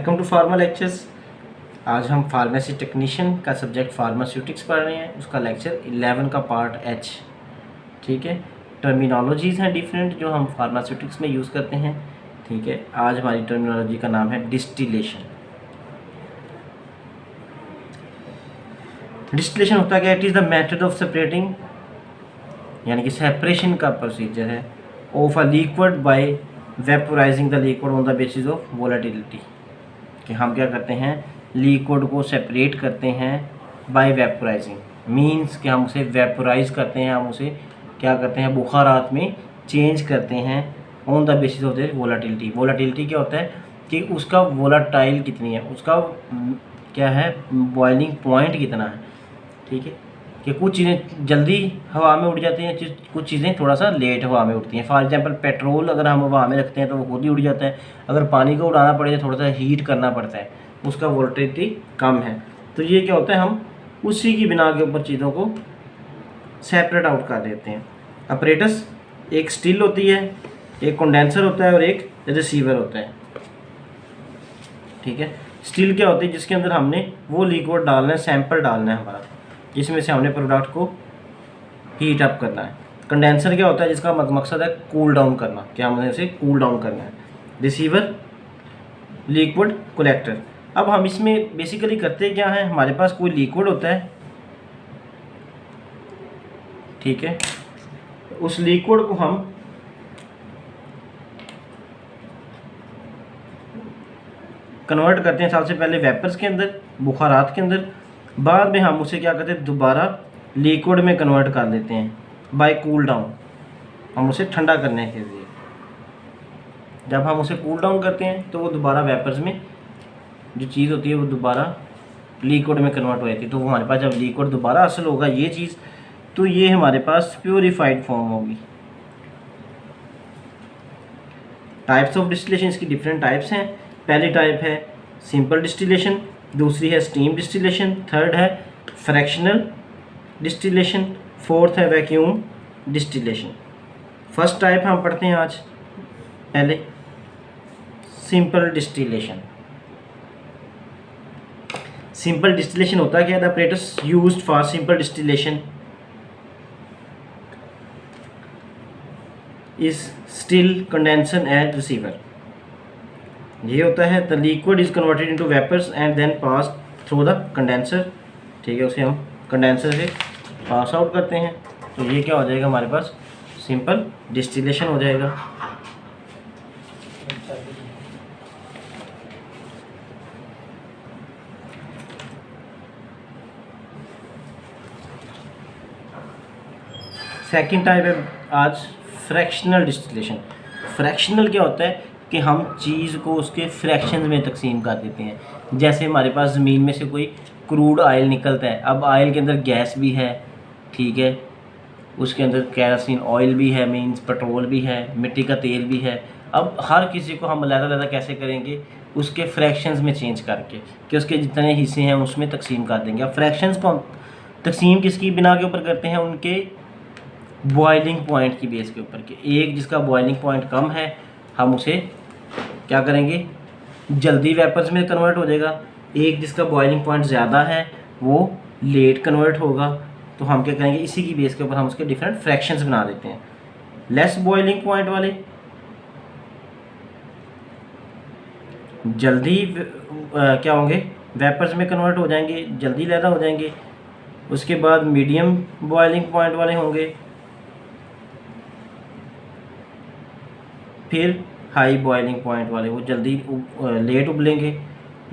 Welcome to pharma lectures. आज हम pharmacy technician का सब्जेक्ट फार्मास्यूटिक्स पढ़ रहे हैं, उसका लेक्चर 11 का पार्ट एच। ठीक है, टर्मिनोलॉजीज़ हैं डिफरेंट जो हम फार्मास्यूटिक्स में यूज़ करते हैं। ठीक है, आज हमारी टर्मिनोलॉजी का नाम है डिस्टिलेशन। डिस्टिलेशन होता क्या है? It is the method of separating, यानी कि सेपरेशन का प्रोसीजर है of a liquid by vaporising the liquid on the basis of volatility. कि हम क्या करते हैं, लिक्विड को सेपरेट करते हैं बाय वेपोराइजिंग, मींस कि हम उसे वेपोराइज करते हैं, हम उसे क्या करते हैं, बुखारात में चेंज करते हैं on the basis of the volatility. Volatility क्या होता है कि उसका वोलेटाइल कितनी है, उसका क्या है, बॉइलिंग पॉइंट कितना है। ठीक है, कि कुछ चीज़ें जल्दी हवा में उड़ जाती हैं, कुछ चीज़ें थोड़ा सा लेट हवा में उड़ती हैं। फॉर एग्जांपल पेट्रोल अगर हम हवा में रखते हैं तो वो खुद ही उड़ जाता है, अगर पानी को उड़ाना पड़े तो थोड़ा सा हीट करना पड़ता है, उसका वोलेटिलिटी कम है। तो ये क्या होता है, हम उसी की बिना के ऊपर चीज़ों को सेपरेट आउट कर देते हैं। अपरेटस एक स्टिल होती है, एक कंडेंसर होता है और एक रिसीवर होता है। ठीक है, स्टिल क्या होती है, जिसके अंदर हमने वो लिक्विड डालना है, सैंपल डालना है हमारा, जिसमें से हमने प्रोडक्ट को हीट अप करना है। कंडेंसर क्या होता है, जिसका मकसद है कूल डाउन करना, कि हमने इसे कूल डाउन करना है। Receiver liquid collector. अब हम इसमें बेसिकली करते क्या है, हमारे पास कोई लिक्विड होता है, ठीक है, उस लिक्विड को हम कन्वर्ट करते हैं सबसे पहले वेपर्स के अंदर, बुखारात के अंदर। बाद में हम उसे क्या करते हैं, दोबारा लिक्विड में कन्वर्ट कर देते हैं बाय कूल डाउन, हम उसे ठंडा करने के लिए। जब हम उसे कूल डाउन करते हैं तो वो दोबारा वेपर्स में जो चीज़ होती है वो दोबारा लिक्विड में कन्वर्ट हो जाती है। तो वो हमारे पास जब लिक्विड दोबारा हासिल होगा ये चीज़, तो ये हमारे पास प्योरीफाइड फॉर्म होगी। टाइप्स ऑफ डिस्टिलेशन, इसकी डिफरेंट टाइप्स हैं। पहली टाइप है सिंपल डिस्टिलेशन, दूसरी है स्टीम डिस्टिलेशन, थर्ड है फ्रैक्शनल डिस्टिलेशन, फोर्थ है वैक्यूम डिस्टिलेशन। फर्स्ट टाइप हम पढ़ते हैं आज पहले, सिंपल डिस्टिलेशन। सिंपल डिस्टिलेशन होता क्या है? The apparatus used for simple distillation is still, condenser and receiver. ये होता है the liquid is converted into vapours and then pass through the condenser. ठीक है, उसे हम कंडेंसर से पास आउट करते हैं, तो ये क्या हो जाएगा, हमारे पास सिंपल डिस्टिलेशन हो जाएगा। सेकंड टाइप है आज फ्रैक्शनल डिस्टिलेशन। फ्रैक्शनल क्या होता है कि हम चीज़ को उसके फ्रैक्शंस में तकसीम कर देते हैं। जैसे हमारे पास ज़मीन में से कोई क्रूड ऑयल निकलता है, अब ऑयल के अंदर गैस भी है, ठीक है, उसके अंदर केरोसिन ऑयल भी है, मींस पेट्रोल भी है, मिट्टी का तेल भी है। अब हर किसी को हम अलग-अलग कैसे करेंगे, उसके फ्रैक्शंस में चेंज करके, कि उसके जितने हिस्से हैं उसमें तकसीम कर देंगे। अब फ्रैक्शंस को हम तकसीम किसकी बिना के ऊपर करते हैं, उनके बॉइलिंग पॉइंट की बेस के ऊपर। के एक जिसका बॉइलिंग पॉइंट कम है, हम उसे क्या करेंगे, जल्दी वेपर्स में कन्वर्ट हो जाएगा। एक जिसका बॉइलिंग पॉइंट ज़्यादा है वो लेट कन्वर्ट होगा, तो हम क्या करेंगे, इसी की बेस के ऊपर हम उसके डिफरेंट फ्रैक्शंस बना देते हैं। लेस बॉइलिंग पॉइंट वाले जल्दी क्या होंगे, वेपर्स में कन्वर्ट हो जाएंगे, जल्दी लैदा हो जाएंगे। उसके बाद मीडियम बॉइलिंग पॉइंट वाले होंगे, फिर हाई बॉइलिंग पॉइंट वाले, वो जल्दी लेट उबलेंगे,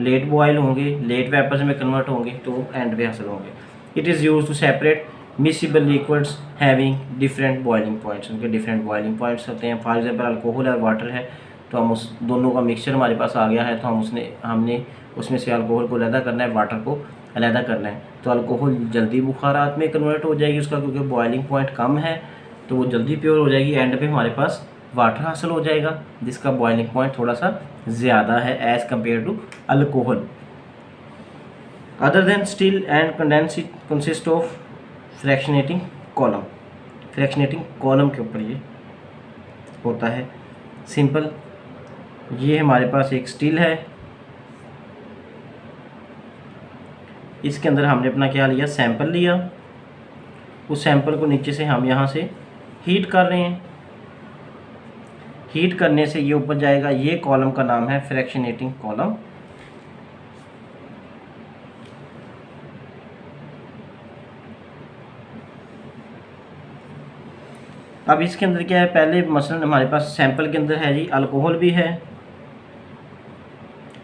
लेट बॉयल होंगे, लेट वेपर्स में कन्वर्ट होंगे, तो एंड पे हासिल होंगे। It is use to separate miscible liquids having different boiling points. उनके डिफरेंट बॉइलिंग पॉइंट्स होते हैं। फॉर एग्जांपल अल्कोहल और वाटर है, तो हम उस दोनों का मिक्सचर हमारे पास आ गया है, तो हमने उसमें से अल्कोहल को अलहदा करना है, वाटर को अलहदा करना है। तो अल्कोहल जल्दी बुखारात में कन्वर्ट हो जाएगी उसका, क्योंकि बॉइलिंग पॉइंट कम है, तो वो जल्दी प्योर हो जाएगी। एंड पे हमारे पास वाटर हासिल हो जाएगा जिसका बॉइलिंग पॉइंट थोड़ा सा ज़्यादा है as compare to alcohol. Other than still and condense consist of fractionating column. Fractionating column के ऊपर ये होता है। सिंपल, ये हमारे पास एक स्टील है, इसके अंदर हमने अपना क्या लिया, सैंपल लिया। उस सैंपल को नीचे से हम यहाँ से हीट कर रहे हैं। हीट करने से ये ऊपर जाएगा। ये कॉलम का नाम है फ्रैक्शनेटिंग कॉलम। अब इसके अंदर क्या है, पहले मसलन हमारे पास सैंपल के अंदर है जी अल्कोहल भी है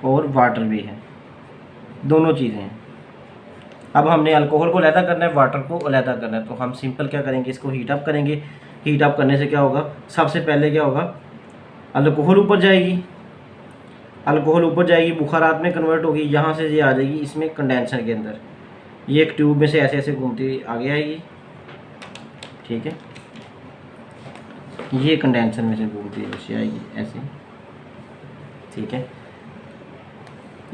और वाटर भी है, दोनों चीज़ें हैं। अब हमने अल्कोहल को अलहदा करना है, वाटर को अलहदा करना है, तो हम सिंपल क्या करेंगे, इसको हीट अप करेंगे। हीट अप करने से क्या होगा, सबसे पहले क्या होगा, अल्कोहल ऊपर जाएगी। अल्कोहल ऊपर जाएगी, बुखारात में कन्वर्ट होगी, यहाँ से ये आ जाएगी इसमें कंडेंसर के अंदर। ये एक ट्यूब में से ऐसे ऐसे घूमती हुई आगे आएगी, ठीक है। ये कंडेंसर में से घूमती हुई ऐसे आएगी, ऐसे, ठीक है।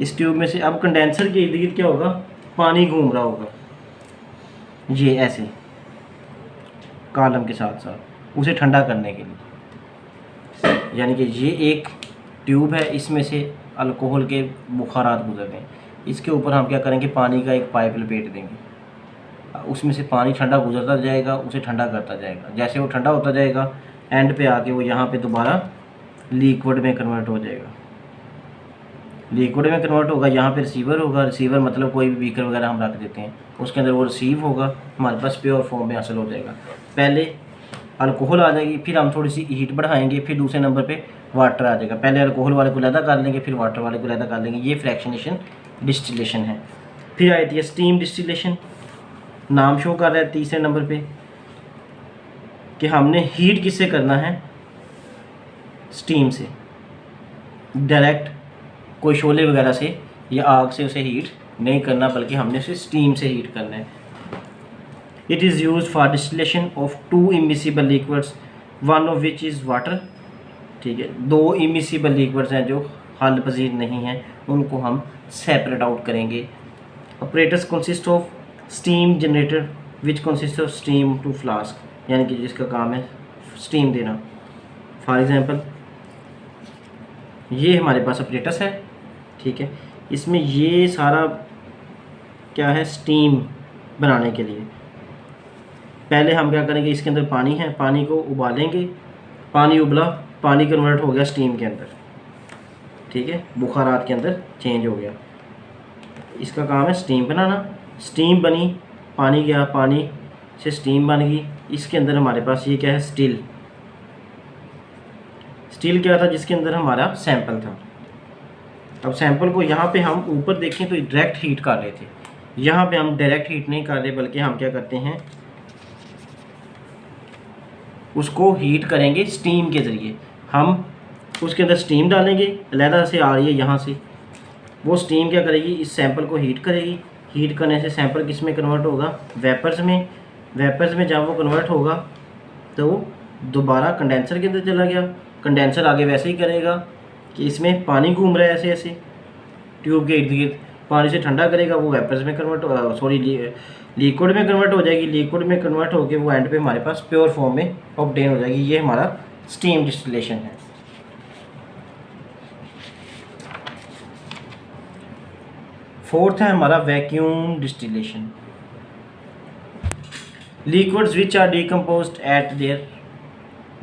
इस ट्यूब में से अब कंडेंसर के इर्द गिर्द क्या होगा, पानी घूम रहा होगा, ये ऐसे कॉलम के साथ साथ, उसे ठंडा करने के लिए। यानी कि ये एक ट्यूब है, इसमें से अल्कोहल के बुखारात गुजर रहे हैं। इसके ऊपर हम क्या करेंगे, पानी का एक पाइप लपेट देंगे। उसमें से पानी ठंडा गुजरता जाएगा, उसे ठंडा करता जाएगा। जैसे वो ठंडा होता जाएगा, एंड पे आके वो यहाँ पे दोबारा लिक्विड में कन्वर्ट हो जाएगा। लिक्विड में कन्वर्ट होगा, यहाँ पे रिसीवर होगा। रिसीवर मतलब कोई भी बीकर वगैरह हम रख देते हैं, उसके अंदर वो रिसीव होगा, हमारे पास प्योर फॉर्म में हासिल हो जाएगा। पहले अल्कोहल आ जाएगी, फिर हम थोड़ी सी हीट बढ़ाएंगे, फिर दूसरे नंबर पे वाटर आ जाएगा। पहले अल्कोहल वाले को अलहदा कर लेंगे, फिर वाटर वाले को अलहदा कर लेंगे। ये फ्रैक्शनेशन डिस्टिलेशन है। फिर आई थी स्टीम डिस्टिलेशन, नाम शो कर रहा है तीसरे नंबर पे कि हमने हीट किससे करना है, स्टीम से। डायरेक्ट कोई शोले वगैरह से या आग से उसे हीट नहीं करना, बल्कि हमने उसे स्टीम से हीट करना है। It is use for distillation of 2 immiscible liquids, one of which is water, ठीक है। 2 इमिसिबल लिक्विड्स हैं जो हल पजीर नहीं हैं, उनको हम सेपरेट आउट करेंगे। Operators consist of steam generator which consist of steam to flask, यानी कि जिसका काम है स्टीम देना। फॉर एग्जांपल ये हमारे पास ऑपरेटर्स है, ठीक है। इसमें ये सारा क्या है, स्टीम बनाने के लिए। पहले हम क्या करेंगे, इसके अंदर पानी है, पानी को उबालेंगे, पानी उबला, पानी कन्वर्ट हो गया स्टीम के अंदर, ठीक है, बुखारात के अंदर चेंज हो गया। इसका काम है स्टीम बनाना। स्टीम बनी, पानी गया, पानी से स्टीम बन गई। इसके अंदर हमारे पास ये क्या है, स्टील। स्टील क्या था, जिसके अंदर हमारा सैंपल था। अब सैंपल को यहाँ पे हम ऊपर देखें तो डायरेक्ट हीट कर रहे थे, यहाँ पे हम डायरेक्ट हीट नहीं कर रहे, बल्कि हम क्या करते हैं, उसको हीट करेंगे स्टीम के ज़रिए। हम उसके अंदर स्टीम डालेंगे, अलहदा से आ रही है यहाँ से, वो स्टीम क्या करेगी, इस सैंपल को हीट करेगी। हीट करने से सैंपल किस में कन्वर्ट होगा, वेपर्स में। वेपर्स में जब वो कन्वर्ट होगा तो दोबारा कंडेंसर के अंदर चला गया। कंडेंसर आगे वैसे ही करेगा कि इसमें पानी घूम रहा है ऐसे ऐसे ट्यूब के इर्द गिर्द, पानी से ठंडा करेगा, वो वेपर्स में कन्वर्ट लिक्विड में कन्वर्ट हो जाएगी। लिक्विड में कन्वर्ट होकर वो एंड पे हमारे पास प्योर फॉर्म में ऑब्टेन हो जाएगी। ये हमारा स्टीम डिस्टिलेशन है। फोर्थ है हमारा vacuum distillation. Liquids which are decomposed at their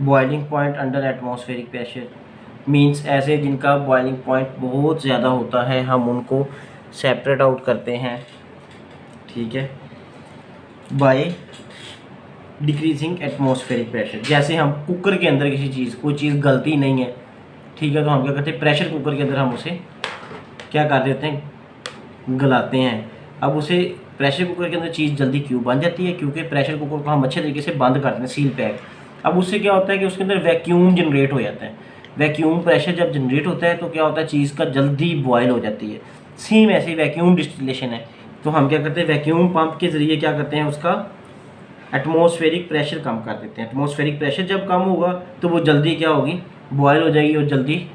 boiling point under atmospheric pressure, means ऐसे जिनका बॉइलिंग पॉइंट बहुत ज़्यादा होता है, हम उनको सेपरेट आउट करते हैं, ठीक है, बाय डिक्रीजिंग एटमॉस्फेरिक प्रेशर। जैसे हम कुकर के अंदर किसी चीज़, कोई चीज़ गलती नहीं है, ठीक है, तो हम क्या करते हैं, प्रेशर कुकर के अंदर हम उसे क्या कर देते हैं, गलाते हैं। अब उसे प्रेशर कुकर के अंदर चीज़ जल्दी क्यों बन जाती है, क्योंकि प्रेशर कुकर को हम अच्छे तरीके से बंद करते हैं, सील पैक। अब उससे क्या होता है कि उसके अंदर वैक्यूम जनरेट हो जाता है। वैक्यूम प्रेशर जब जनरेट होता है तो क्या होता है, चीज़ का जल्दी बॉयल हो जाती है। सेम ऐसे वैक्यूम डिस्टिलेशन है। तो हम क्या करते हैं, वैक्यूम पंप के ज़रिए क्या करते हैं, उसका एटमॉस्फेरिक प्रेशर कम कर देते हैं। एटमॉस्फेरिक प्रेशर जब कम होगा तो वो जल्दी क्या होगी, बॉयल हो जाएगी और जल्दी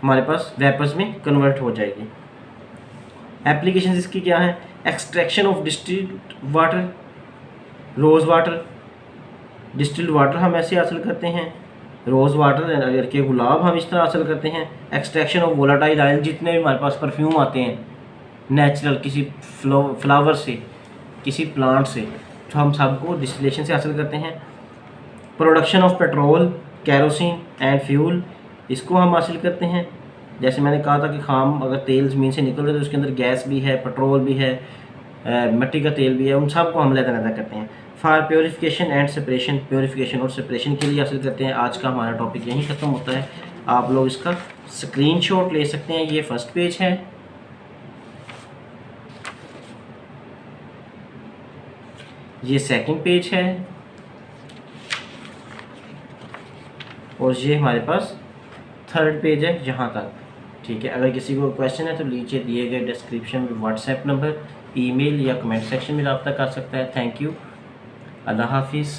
हमारे पास वेपर्स में कन्वर्ट हो जाएगी। एप्लीकेशन इसकी क्या है, extraction of distilled water, rose water. Distilled water हम ऐसे हासिल करते हैं, रोज़ वाटर अगर के गुलाब हम इस तरह हासिल करते हैं। एक्सट्रैक्शन ऑफ वोलाटाइल ऑयल, जितने भी हमारे पास परफ्यूम आते हैं, नेचुरल किसी फ्लावर से, किसी प्लांट से, तो हम सबको डिस्टिलेशन से हासिल करते हैं। Production of petrol, kerosene and fuel, इसको हम हासिल करते हैं। जैसे मैंने कहा था कि खाम अगर तेल ज़मीन से निकल रहे तो उसके अंदर गैस भी है, पेट्रोल भी है, मिट्टी का तेल भी है, उन सब को हम अलग करते हैं। For purification and separation, purification और सेपरेशन के लिए हासिल करते हैं। आज का हमारा टॉपिक यहीं ख़त्म होता है। आप लोग इसका स्क्रीनशॉट ले सकते हैं। ये फर्स्ट पेज है, ये सेकंड पेज है, और ये हमारे पास थर्ड पेज है यहाँ तक। ठीक है, अगर किसी को क्वेश्चन है तो नीचे दिए गए डिस्क्रिप्शन में व्हाट्सएप नंबर, ईमेल या कमेंट सेक्शन में रब्ता कर सकता है। थैंक यू, अल्लाह हाफिज़।